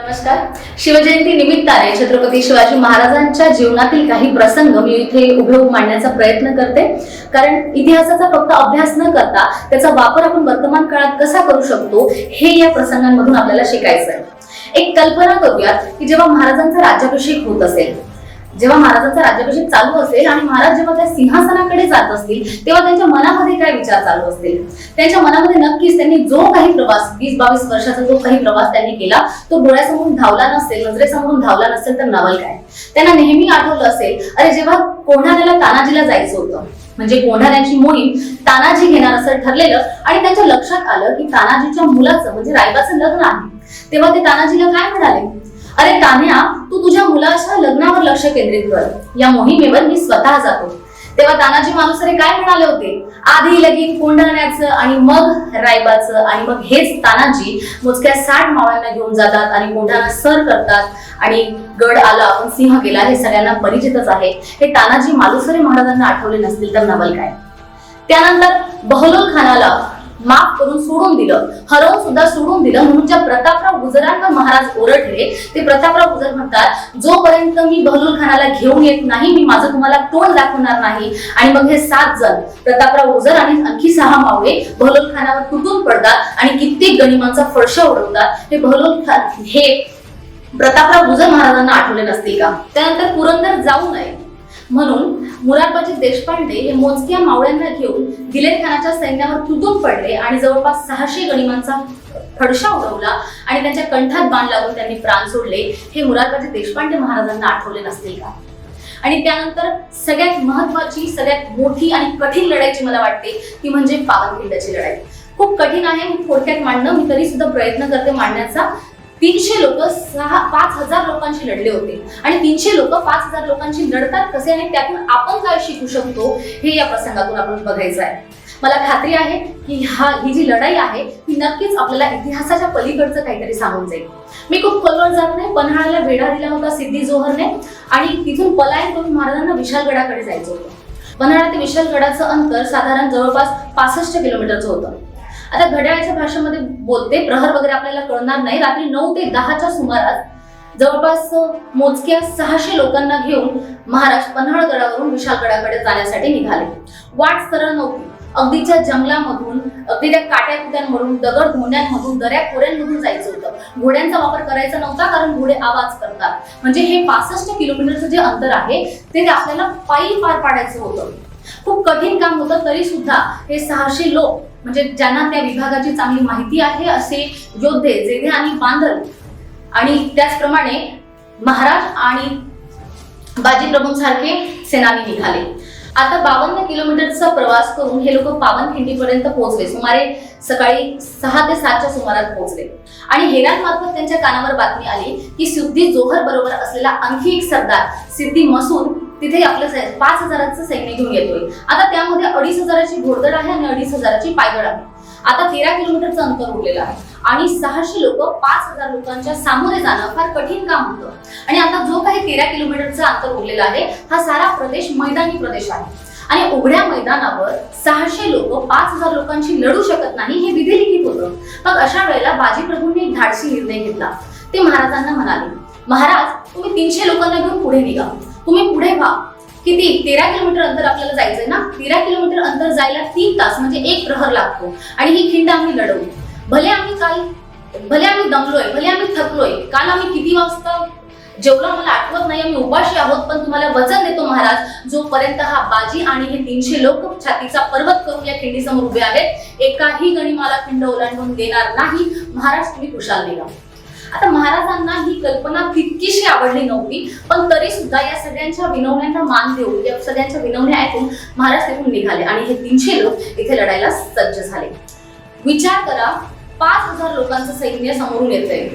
नमस्कार. शिवजयंती निमित्ताने छत्रपती शिवाजी महाराजांच्या जीवनातील काही प्रसंग मी इथे उभे मांडण्याचा प्रयत्न करते, कारण इतिहासाचा फक्त अभ्यास न करता त्याचा वापर आपण वर्तमान काळात कसा करू शकतो हे या प्रसंगांमधून आपल्याला शिकायचं आहे. एक कल्पना करूयात की जेव्हा महाराजांचा राज्याभिषेक होत असेल, जेव्हा महाराजांचा राज्याभिषेक चालू असेल आणि महाराज जेव्हा त्या सिंहासनाकडे जात असतील तेव्हा त्यांच्या मनामध्ये काय विचार चालू असतील. त्यांच्या मनामध्ये नक्कीच त्यांनी जो काही प्रवास 20-22 वर्षाचा जो काही प्रवास त्यांनी केला तो डोळ्यासमोरून धावला नसेल, नजरेसमोरून धावला नसेल तर नवल काय. त्यांना नेहमी आठवलं असेल, अरे जेव्हा कोंढाण्याला तानाजीला जायचं होतं, म्हणजे कोंढाण्याची मोहीम तानाजी घेणार असं ठरलेलं आणि त्यांच्या लक्षात आलं की तानाजीच्या मुलाचं म्हणजे रायबाचं लग्न आहे. तेव्हा ते तानाजीला काय म्हणाले, अरे तान्या, तू तुझ्या मुलाच्या लग्नावर लक्ष केंद्रित कर, या मोहिमेवर मी स्वतः जातो. तेव्हा तानाजी मालुसरे काय म्हणाले होते, आधी लगीन कोंढाण्याचं आणि मग रायबाचं, आणि मग हेच तानाजी मोजक्या 60 मावळ्यांना घेऊन जातात आणि कोंढाणा सर करतात आणि गड आला पण सिंह गेला हे सगळ्यांना परिचितच आहे. हे तानाजी मालुसरे महाराजांना आठवले नसतील तर नवल काय. त्यानंतर बहलोल खानाला माफ करून सोडून दिलं, हरवून सुद्धा सोडून दिलं, म्हणून ज्या प्रतापराव गुजरांना महाराज ओरडले ते प्रतापराव गुजर म्हणतात, जोपर्यंत मी बहलोल खानाला घेऊन येत नाही मी माझं तुम्हाला तोंड दाखवणार नाही. आणि मग हे 7 जण प्रतापराव गुजर आणि आणखी 6 मावळे बहलोल खानावर तुटून पडतात आणि कित्येक गनिमांचा फडशा उडवतात. हे बहलोल खान हे प्रतापराव गुजर महाराजांना आठवले नसतील का. त्यानंतर पुरंदर जाऊ नये म्हणून मुरारबाजी देशपांडे हे मोजक्या मावळ्यांना घेऊन दिलेर खानाच्या सैन्यावर तुटून पडले आणि जवळपास 600 गनिमांचा फडशा उडवला आणि त्यांच्या कंठात बाण लागून त्यांनी प्राण सोडले. हे मुरारबाजी देशपांडे महाराजांना आठवले नसतील का. आणि त्यानंतर सगळ्यात महत्वाची, सगळ्यात मोठी आणि कठीण लढाईची मला वाटते ती म्हणजे पावनखिंडची लढाई. खूप कठीण आहे, मी थोडक्यात मांडणं, मी तरी सुद्धा प्रयत्न करते मांडण्याचा. 300 लोक 5000 लोकांशी लढले होते आणि 300 लोक 5000 लोकांशी लढतात कसे आणि त्यातून आपण काय शिकू शकतो हे या प्रसंगातून आपण बघायचं आहे. मला खात्री आहे की ही जी लढाई आहे ती नक्कीच आपल्याला इतिहासाच्या पलीकडचं काहीतरी सांगून जाईल. मी खूप खोलवर जात नाही. पन्हाळ्याला वेढा दिला होता सिद्धी जोहरने आणि तिथून पलायन करून महाराजांना विशाळगडाकडे जायचं होतं. पन्हाळा ते विशाळगडाचं अंतर साधारण जवळपास 65 किलोमीटरचं होतं. आता घड्याळाच्या भाषेमध्ये बोलते, प्रहर वगैरे आपल्याला कळणार नाही. रात्री 9 ते 10च्या सुमारास जवळपास मोजक्या 600 लोकांना घेऊन महाराज पन्हाळगडावरून विशाळगडाकडे जाण्यासाठी निघाले. वाट सरळ नव्हती. अगदीच्या जंगलामधून, अगदी त्या काट्याकुट्यांमधून, दगड धोंड्यांमधून, दऱ्या खोऱ्यांमधून जायचं होतं. घोड्यांचा वापर करायचा नव्हता, कारण घोडे आवाज करतात. म्हणजे हे 65 किलोमीटरचं जे अंतर आहे ते आपल्याला पायी पार पाडायचं होतं. खूप कठीण काम होतं. तरी सुद्धा हे 600 लोक, म्हणजे ज्यांना त्या विभागाची चांगली माहिती आहे असे योद्धे, जेधे आणि बांधल, आणि त्याचप्रमाणे महाराज आणि बाजीप्रभूंसारखे सेनानी निघाले. आता 52 किलोमीटरचा प्रवास करून हे लोक पावनखिंडीपर्यंत पोहोचले. सुमारे सकाळी 6 ते 7च्या सुमारास पोहोचले आणि हेरांमार्फत त्यांच्या कानावर बातमी आली की सिद्धी जोहर बरोबर असलेला आणखी एक सरदार सिद्धी मसूद तिथे आपलं 5000चं सैन्य घेऊन येतोय. आता त्यामध्ये 2500ची घोडदळ आहे आणि 2500ची पायदळ आहे. आता 13 किलोमीटरचं अंतर उरलेलं आहे आणि 600 लोक 5000 लोकांच्या सामोरे जाणं फार कठीण काम होतं. आणि आता जो काही 13 किलोमीटरचं अंतर उरलेलं आहे हा सारा प्रदेश मैदानी प्रदेश आहे आणि उघड्या मैदानावर 600 लोक 5000 लोकांशी लढू शकत नाही हे विधिलिखित होतं. मग अशा वेळेला बाजीप्रभूंनी एक धाडसी निर्णय घेतला. ते महाराजांना म्हणाले, महाराज तुम्ही 300 लोकांना घेऊन पुढे निघा, तुम्ही पुढे व्हा. किती? 13 किलोमीटर अंतर आपल्याला जायचंय ना. 13 किलोमीटर अंतर जायला 3 तास म्हणजे 1 प्रहर लागतो आणि ही खिंड आम्ही लढवू. भले आम्ही दमलोय, भले आम्ही थकलोय, काल आम्ही किती वाजता जेवलो आम्हाला आठवत नाही, आम्ही उपाशी आहोत, पण तुम्हाला वचन देतो महाराज, जोपर्यंत हा बाजी आणि हे 300 लोक छातीचा पर्वत करून या खिंडीसमोर उभे आहेत, एकाही गनिमाला खिंड ओलांडून देणार नाही. महाराज तुम्ही खुशाल निघा. आता महाराजांना ही कल्पना तितकीशी आवडली नव्हती, पण तरी सुद्धा या सगळ्यांच्या विनवण्यांना मान देऊन, या सगळ्यांच्या विनवण्या ऐकून महाराज तिथून निघाले आणि हे 300 लोक इथे लढायला सज्ज झाले. विचार करा, 5000 लोकांचं सैन्य समोरून येतंय.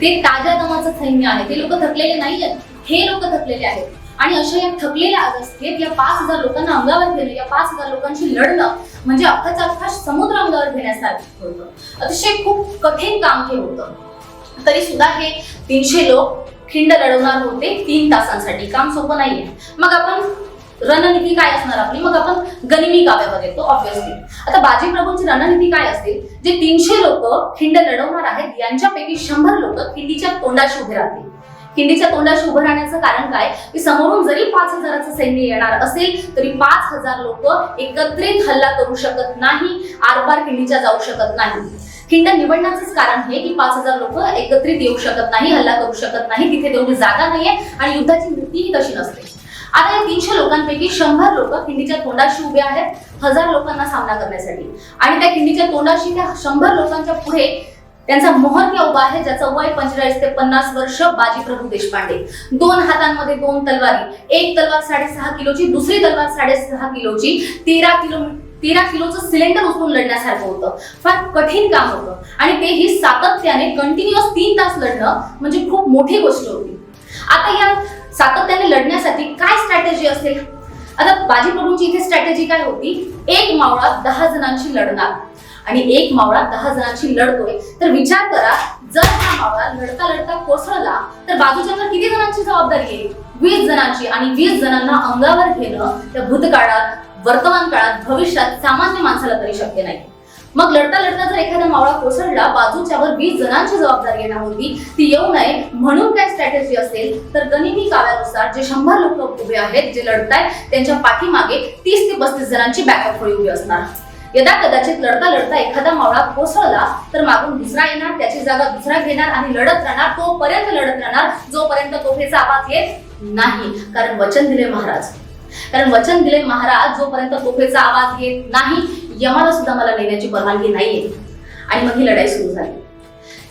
ते ताज्या दमाचं सैन्य आहे. ते लोक थकलेले नाहीयेत, हे लोक थकलेले आहेत. आणि अशा या थकलेल्या अवस्थेत या 5000 लोकांना अंगावर घेणं, या 5000 लोकांशी लढणं म्हणजे अख्खाचा अख्खा समुद्र अंगावर घेण्यासारखं होतं. अतिशय खूप कठीण काम हे होतं. तरी सुद्धा हे 300 लोक खिंड लढवणार होते 3 तासांसाठी. काम सोपं नाहीये. मग आपण रणनीती काय असणार आपली, मग आपण गनिमी काव्यामध्ये येतो ऑब्व्हियसली. आता बाजी प्रभूंची रणनीती काय असेल, जे 300 लोक खिंड लढवणार आहेत यांच्यापैकी 100 लोक खिंडीच्या तोंडाशी उभे राहतील. खिंडीच्या तोंडाशी उभं राहण्याचं कारण काय, की समोरून जरी 5000चं सैन्य येणार असेल तरी 5000 लोक एकत्रित हल्ला करू शकत नाही, आरपार खिंडीच्या जाऊ शकत नाही. खिंड निवडण्याचंच कारण हे की 5000 लोक एकत्रित येऊ शकत नाही, हल्ला करू शकत नाही, तिथे तेवढी जागा नाहीये आणि युद्धाची नीतीही तशी नसते. आता या 300 लोकांपैकी 100 लोक खिंडीच्या तोंडाशी उभे आहेत 1000 लोकांना सामना करण्यासाठी, आणि त्या खिंडीच्या तोंडाशी त्या 100 लोकांच्या पुढे त्यांचा मोहरक्या उभा आहे, ज्याचं वय 45 ते 50 वर्ष, बाजी प्रभू देशपांडे. 2 हातांमध्ये 2 तलवारी, एक तलवार 6.5 किलोची, दुसरी तलवार 6.5 किलोची, 13 किलोचं सिलेंडर उचलून लढण्यासारखं होतं. फार कठीण काम होतं आणि तेही सातत्याने कंटिन्युअस 3 तास लढणं म्हणजे खूप मोठी गोष्ट होती. आता या सातत्याने लढण्यासाठी काय स्ट्रॅटेजी असेल? आता बाजी प्रभूंची इथे स्ट्रॅटेजी काय होती, एक मावळा 10 जणांशी लढणार आणि एक मावळा 10 जणांशी लढतोय, तर विचार करा जर हा मावळा लढता लढता कोसळला तर बाजूच्या किती जणांची जबाबदारी आहे, 20 जणांची. आणि 20 जणांना अंगावर घेणं त्या भूतकाळात, वर्तमान काळात, भविष्यात सामान्य माणसाला तरी शक्य नाही. मग लढता लढता जर एखादा मावळा कोसळला, बाजूच्यावर 20 जणांची जबाबदारी येणार होती, ती येऊ नये म्हणून काय स्ट्रॅटेजी असेल, तर गनिमी काव्यानुसार जे 100 लोक उभे आहेत, जे लढतायत, त्यांच्या पाठीमागे 30 ते 35 जणांची बॅकअप फळी उभी असणार. यदा कदाचित लढता लढता एखादा मावळा कोसळला तर मागून दुसरा येणार, त्याची जागा दुसरा घेणार आणि लढत राहणार, तोपर्यंत लढत राहणार जोपर्यंत तोफेचा आवाज येत नाही. कारण वचन दिले महाराज, जोपर्यंत तोफेचा आवाज येत नाही, यमाला सुद्धा मला नेण्याची परवानगी नाहीये. आणि मग ही लढाई सुरू झाली.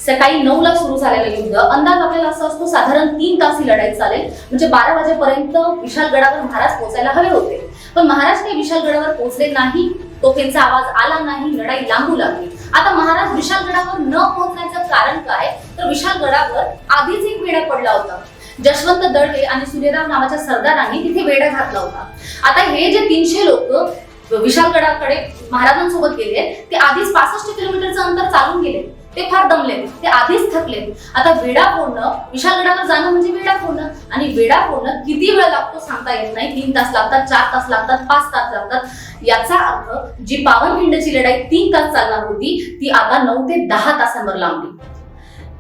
सकाळी 9ला सुरू झालेलं युद्ध, अंदाज आपल्याला असा असतो साधारण 3 तास ही लढाई चालेल, म्हणजे 12 वाजेपर्यंत विशालगडावर महाराज पोहोचायला हवे होते. पण महाराज काही विशालगडावर पोहोचले नाही, तोफेचा आवाज आला नाही, लढाई लांबू लागली. आता महाराज विशालगडावर न पोहोचण्याचं कारण काय, तर विशालगडावर आधीच एक वेढा पडला होता. जशवंत दळवे आणि सूर्यराव नावाच्या सरदारांनी तिथे वेढा घातला होता. आता हे जे 300 लोक विशालगडाकडे महाराजांसोबत गेले, ते आधीच 65 किलोमीटरचं अंतर चालून गेले. ते फार दमले, ते आधीच थकले. आता वेढा फोडणं, विशालगडावर जाणं म्हणजे वेढा फोडणं, आणि वेढा फोडणं किती वेळ लागतो सांगता येत नाही. 3 तास लागतात, 4 तास लागतात, 5 तास लागतात. याचा अर्थ जी पावनखिंडची लढाई 3 तास चालणार होती, ती आता 9 ते 10 तासांवर लांबली.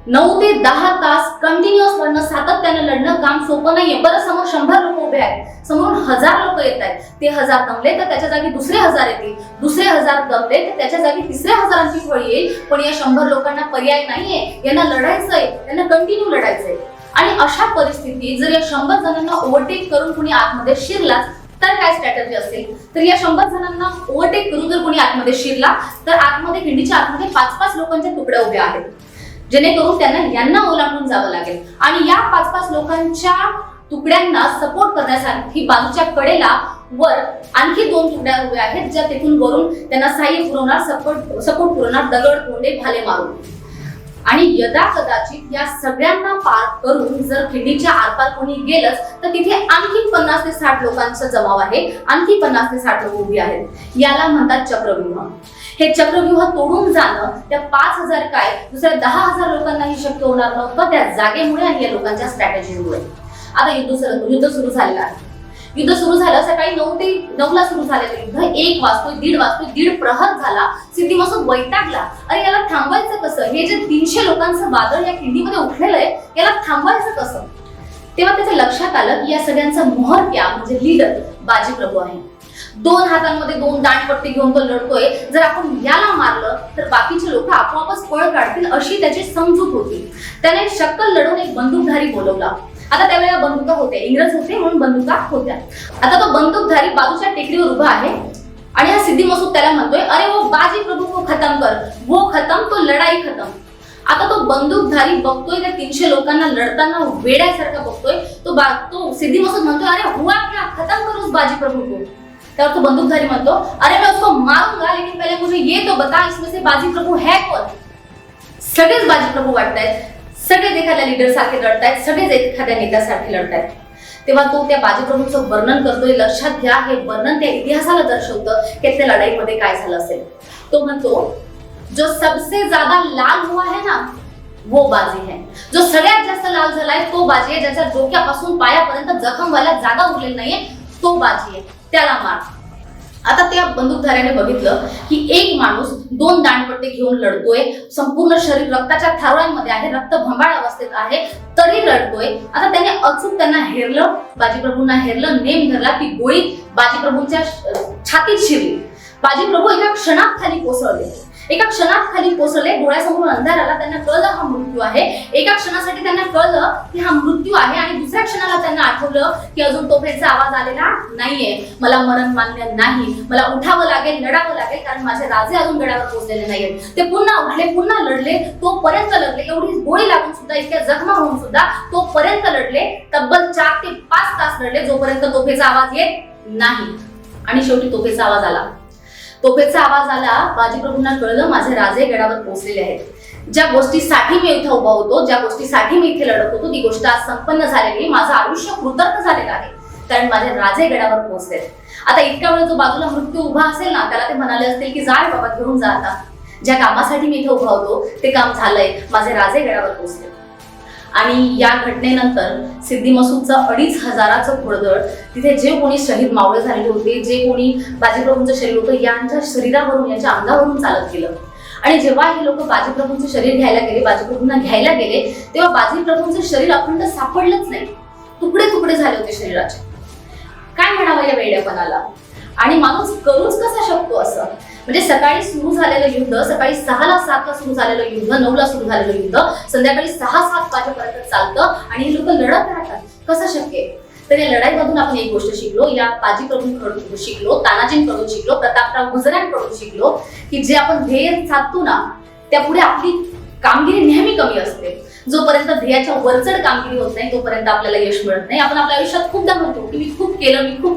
9 ते 10 तास कंटिन्युअस लढणं, सातत्याने लढणं काम सोपं नाहीये. बरं, समोर 100 लोक उभे आहेत, समोरून 1000 लोक येत आहेत. ते 1000 दमले तर त्याच्या जागी दुसरे 1000 येतील, दुसरे 1000 दमले तर त्याच्या जागी तिसऱ्या 1000ची फळी येईल. पण या 100 लोकांना पर्याय नाहीये, यांना लढायचंय, यांना कंटिन्यू लढायचंय. आणि अशा परिस्थितीत जर या 100 जणांना ओव्हरटेक करून कुणी आतमध्ये शिरला तर काय स्ट्रॅटेजी असेल, तर या 100 जणांना ओव्हरटेक करून जर कुणी आतमध्ये शिरला तर आतमध्ये, खिंडीच्या आतमध्ये 5-5 लोकांच्या तुकड्या उभ्या आहेत, जेणेकरून त्यांना यांना ओलांडून जावं लागेल. आणि या 5-5 लोकांच्या तुकड्यांना सपोर्ट करण्यासाठी बाजूच्या कडेला वर आणखी 2 तुकड्या उभ्या आहेत, ज्या तिथून वरून त्यांना सहाय्य पुरवणार, सपोर्ट पुरवणार, दगड, तोंडे, भाले मारून. आणि यदा कदाचित या सगळ्यांना पार करून जर खिंडीच्या आरपार कोणी गेलंच तर तिथे आणखी 50 ते 60 लोकांचा जमाव आहे, आणखी 50 ते 60 लोक उभी आहेत. याला म्हणतात चक्रव्यूह. हे चक्रव्यूह तोडून जाणं त्या 5000 काय दुसऱ्या 10,000 लोकांनाही शक्य होणार नव्हतं, त्या जागेमुळे आणि या लोकांच्या स्ट्रॅटेजीमुळे. आता युद्ध सुरू झालेलं आहे. युद्ध सुरू झालं, सकाळी 9 ते 9ला सुरू झालेलं युद्ध 1 वाजतोय, 1:30 वाजतोय, 1:30 प्रहर झाला. सिद्धी मसूद वैतागला. अरे याला थांबवायचं कसं, हे जे 300 लोकांचं वादळ या खिंडीमध्ये उठलेलं आहे, याला थांबवायचं कसं? तेव्हा त्याच्या लक्षात आलं की या सगळ्यांचा मोहरक्या म्हणजे लीडर बाजी प्रभू आहे. 2 हातांमध्ये 2 दांडपट्टी घेऊन तो लढतोय. जर आपण याला मारलं तर बाकीचे लोक आपोआपच पळ काढतील अशी त्याची समजूत होती. त्याने शक्कल लढून एक बंदूकधारी बोलवला. आता त्यावेळेला बंदुका होत्या, इंग्रज होते म्हणून बंदुका होत्या. आता तो बंदूकधारी बाजूच्या टेकडीवर उभा आहे आणि हा सिद्धी मसूद त्याला म्हणतोय, अरे वो बाजी प्रभू को खतम कर, वो खतम तो लढाई खतम. आता तो बंदूकधारी बघतोय त्या 300 लोकांना लढताना वेड्यासारखा बघतोय. तो सिद्धी मसूद म्हणतोय, अरे हुआ क्या, खतम करो उस बाजी प्रभू को. त्यावर तो बंदूकधारी म्हणतो, अरे मैं उसको मारूंगा लेकिन पहले मुझे ये तो बता इसमें से बाजी प्रभू है कौन. सगळेच बाजी प्रभू वाटतायत, सगळेच एखाद्या लीडर सारखे लढतायत, सगळेच एखाद्या नेत्यासारखे लढतायत. तेव्हा तो त्या बाजीप्रभूंचं वर्णन करतोय. लक्षात घ्या, हे वर्णन त्या इतिहासाला दर्शवतं की त्या लढाईमध्ये काय झालं असेल. तो म्हणतो, जो सबसे ज्यादा लाल हुआ है ना वो बाजी है. जो सगळ्यात जास्त लाल झालाय तो बाजी आहे. ज्याच्या डोक्यापासून पायापर्यंत जखम व्हायला जागा उरलेली नाहीये तो बाजी आहे, त्याला मार. आता त्या बंदूकधाऱ्याने बघितलं की एक माणूस 2 दांडपट्टे घेऊन लढतोय, संपूर्ण शरीर रक्ताच्या थारोळ्यांमध्ये आहे, रक्त भंबाळ अवस्थेत आहे, तरी लढतोय. आता त्याने अचूक त्यांना हेरलं, बाजीप्रभूंना हेरलं, नेम धरला, ती गोळी बाजीप्रभूंच्या छातीत शिरली. बाजीप्रभू एका क्षणात खाली कोसळले, डोळ्यासमोर अंधार आला. त्यांना कळलं हा मृत्यू आहे. एका क्षणासाठी त्यांना कळलं की हा मृत्यू आहे, आणि दुसऱ्या क्षणाला त्यांना आठवलं की अजून तोफेचा आवाज आलेला नाहीये, मला मरण मान्य नाही, मला उठावं लागेल, लढावं लागेल, कारण माझे राजे अजून गडावर पोहोचलेले नाहीयेत. ते पुन्हा उठले, पुन्हा लढले, तोपर्यंत लढले, एवढी गोळी लागून सुद्धा, इतक्या जखमा होऊन सुद्धा तोपर्यंत लढले. तब्बल 4 ते 5 तास लढले, जोपर्यंत तोफेचा आवाज येत नाही. आणि शेवटी तोफेचा आवाज आला. बाजीप्रभूंना कळलं माझे राजे गडावर पोहोचलेले आहेत. ज्या गोष्टीसाठी मी इथे उभा होतो, ज्या गोष्टीसाठी मी इथे लढत होतो, ती गोष्ट आज संपन्न झालेली, माझं आयुष्य कृतर्थ झालेलं आहे, कारण माझे राजे गडावर पोहोचले. आता इतक्या वेळ जो बाजूला मृत्यू उभा असेल ना, त्याला ते म्हणाले असतील की जा बाबा, घेऊन जा. आता ज्या कामासाठी मी इथे उभा होतो ते काम झालंय, माझे राजे गडावर पोहोचले. आणि या घटनेनंतर सिद्दी मसूदचं 2,500चं घोडदळ, तिथे जे कोणी शहीद मावळे झालेले होते, जे कोणी बाजीप्रभूंचं शरीर होतं, यांच्या शरीरावरून, यांच्या अंगावरून चालत गेलं. आणि जेव्हा हे लोक बाजीप्रभूंचं शरीर घ्यायला गेले, बाजीप्रभूंना घ्यायला गेले, तेव्हा बाजीप्रभूंचं शरीर अखंड सापडलंच नाही, तुकडे तुकडे झाले होते शरीराचे. काय म्हणावं या वेड्यापणाला? आणि माणूस करूच कसा शकतो असं? म्हणजे सकाळी सुरू झालेलं युद्ध, सकाळी 6ला 7ला सुरू झालेलं युद्ध, 9ला सुरू झालेलं युद्ध, संध्याकाळी 6-7 वाजेपर्यंत चालतं, आणि हे लोक लढत राहतात. कसं शक्य आहे? तर या लढाईमधून आपण एक गोष्ट शिकलो, या बाजीप्रभूंकडून शिकलो, तानाजींकडून शिकलो, प्रतापराव गुजरांकडून शिकलो, की जे आपण ध्येय साधतो ना, त्यापुढे आपली कामगिरी नेहमी कमी असते. जोपर्यंत ध्येयाच्या वरचढ कामगिरी होत नाही, तोपर्यंत आपल्याला यश मिळत नाही. आपण आपल्या आयुष्यात खूपदा म्हणतो की मी खूप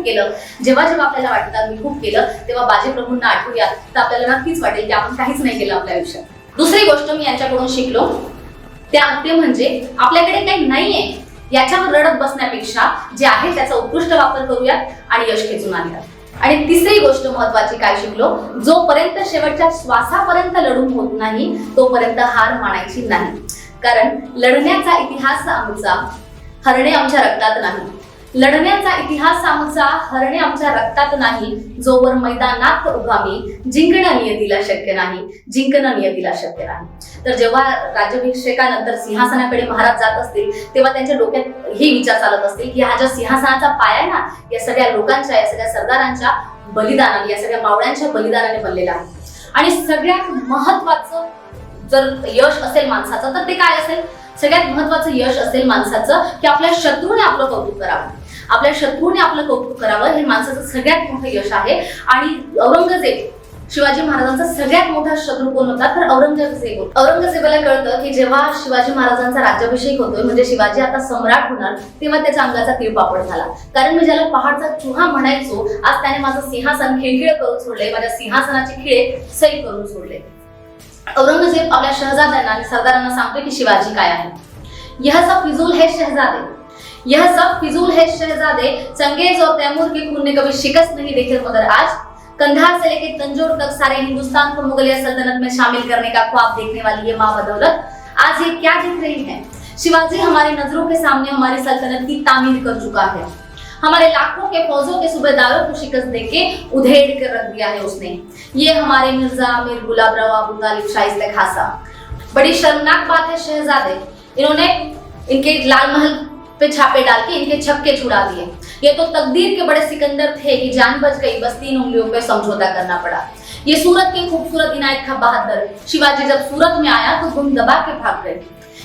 केलं. जेव्हा जेव्हा आपल्याला वाटतं मी खूप केलं, तेव्हा बाजीप्रभूंना आठवूया, तर आपल्याला नक्कीच वाटेल की आपण काहीच नाही केलं आपल्या आयुष्यात. दुसरी गोष्ट मी यांच्याकडून शिकलो ते म्हणजे आपल्याकडे काही नाहीये याच्यावर रडत बसण्यापेक्षा जे आहे त्याचा उत्कृष्ट वापर करूयात आणि यश खेचून आणूयात. आणि तिसरी गोष्ट महत्वाची काय शिकलो, जोपर्यंत शेवटच्या श्वासापर्यंत लढून होत नाही, तोपर्यंत हार मानायची नाही. कारण लढण्याचा इतिहास आमचा, हरणे आमच्या रक्तात नाही. लढण्याचा इतिहास आमचा, हरणे आमच्या रक्तात नाही. जोवर मैदानात उभा मी, जिंकणं नियतीला शक्य नाही. तर जेव्हा राज्याभिषेकानंतर सिंहासनाकडे महाराज जात असतील, तेव्हा त्यांच्या डोक्यात हे विचार चालत असतील की हा ज्या सिंहासनाचा पाय आहे ना, या सगळ्या लोकांच्या, या सगळ्या सरदारांच्या बलिदानाने, या सगळ्या मावळ्यांच्या बलिदानाने बनलेला आहे. आणि सगळ्यात महत्वाचं जर यश असेल माणसाचं, तर ते काय असेल? सगळ्यात महत्वाचं यश असेल माणसाचं की आपल्या शत्रूने आपलं कौतुक करावं. हे माणसाचं सगळ्यात मोठं यश आहे. आणि औरंगजेब, शिवाजी महाराजांचा सगळ्यात मोठा शत्रू कोण होता? तर औरंगजेबाला कळतं की जेव्हा शिवाजी महाराजांचा राज्याभिषेक होतोय, म्हणजे शिवाजी आता सम्राट होणार, तेव्हा त्याच्या अंगाचा तिळपापड झाला. कारण मी ज्याला पहाडचा चुहा म्हणायचो, आज त्याने माझं सिंहासन खिळखिळ करून सोडले, माझ्या सिंहासनाचे खिळे सैल करून सोडले. औरंगजेब आपल्या शहजाद्यांना आणि सरदारांना सांगतोय की शिवाजी काय आहे. यह सब फिजूल है शहजादे, चंगेज और तैमूर के खून ने कभी शिकस्त नहीं देखी, मगर आज कंधार से लेकर तंजौर तक सारे हिंदुस्तान को मुगलिया सल्तनत में शामिल करने का ख्वाब देखने वाली ये माँ बदौलत आज ये क्या दिख रही है? शिवाजी हमारी नजरों के सामने हमारी सल्तनत की तामीर कर चुका है. हमारे लाखों के फौजों के सूबेदारों को शिकस्त देके उधेड़ कर रख दिया है उसने. ये हमारे मिर्जा अमीर, गुलाबराव, अबू तालिब, शाइस्ता खासा. बड़ी शर्मनाक बात है शहजादे, इन्होंने इनके लाल महल पे छापे डाल के इनके छक्के छुड़ा दिए. ये तो तकदीर के बड़े सिकंदर थे कि जान बच गई, बस 3 उंगलियों पे समझौता करना पड़ा. ये सूरत के खूबसूरत इनायत खां बहादुर शिवाजी जब सूरत में आया तो धुन दबा के भाग गए.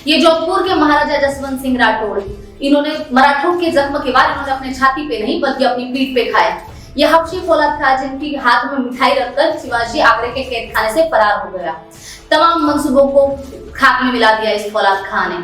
ये जोधपुर के महाराजा जसवंत सिंह राठौड़, इन्होंने मराठों के जख्म के बाद इन्होंने अपने छाती पे नहीं बल्कि अपनी पीठ पे खाए. ये हबशी फौलाद था जिनकी हाथ में मिठाई रखकर शिवाजी आगरे के कैद खाने से फरार हो गया. तमाम मंसूबों को खाक में मिला दिया इस फौलाद खां ने.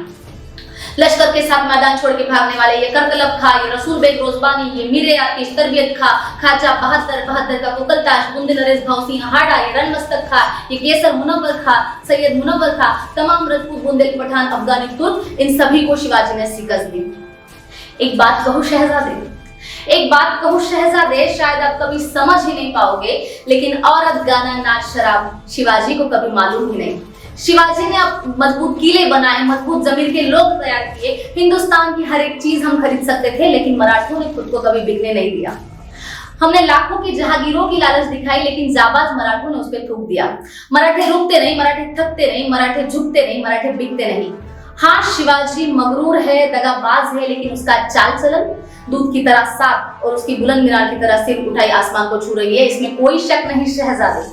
लश्कर के साथ मैदान छोड़ के भागने वाले ये करतलब खा, ये रसूल बेग रोजबानी, ये मीरे आतिश, तरबियत खा, खाजा बहादुर का कुकलताश, बुंदे नरेश भाव सिंह हाड़ा, ये रणमस्तक खा, ये केसर मुनव्वर खा, सैयद मुनव्वर खा, तमाम राजपूत, बुंदेल, पठान, अफगानी, तुर्क, इन सभी को शिवाजी ने शिकस्त दी. एक बात कहूं शहजादे, शायद आप कभी समझ ही नहीं पाओगे, लेकिन औरत, गाना, नाच, शराब शिवाजी को कभी मालूम ही नहीं. शिवाजी ने अब मजबूत किले बनाए, मजबूत जमीर के लोग तैयार किए, हिंदुस्तान की हर एक चीज हम खरीद सकते थे, लेकिन मराठों ने खुद को कभी बिकने नहीं दिया। हमने लाखों की जहागीरों की लालच दिखाई, लेकिन जाबाज मराठों ने उस पर थूक दिया। मराठे रुकते नहीं, मराठे थकते नहीं, मराठे झुकते नहीं, मराठे बिकते नहीं। हाँ, शिवाजी मगरूर है, दगाबाज है, लेकिन उसका चाल चलन दूध की तरह साफ और उसकी बुलंद मीनार की तरह सिर उठाई आसमान को छू रही है, इसमें कोई शक नहीं शहजादे।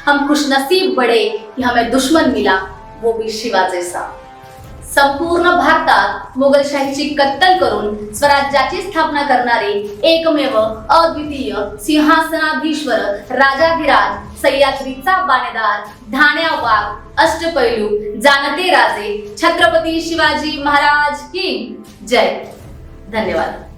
हम खुशनसीब बड़े कि हमें दुश्मन मिला, वो भी शिवा जैसा। संपूर्ण भारतात मोगलशाहीची कत्तल करून स्वराज्याची स्थापना करणारे एकमेव अद्वितीय सिंहासनाधीश्वर राजाधिराज सह्याद्रीचा बाणेदार ढाण्या वाघ अष्टपैलू जानते राजे छत्रपती शिवाजी महाराज की जय। धन्यवाद।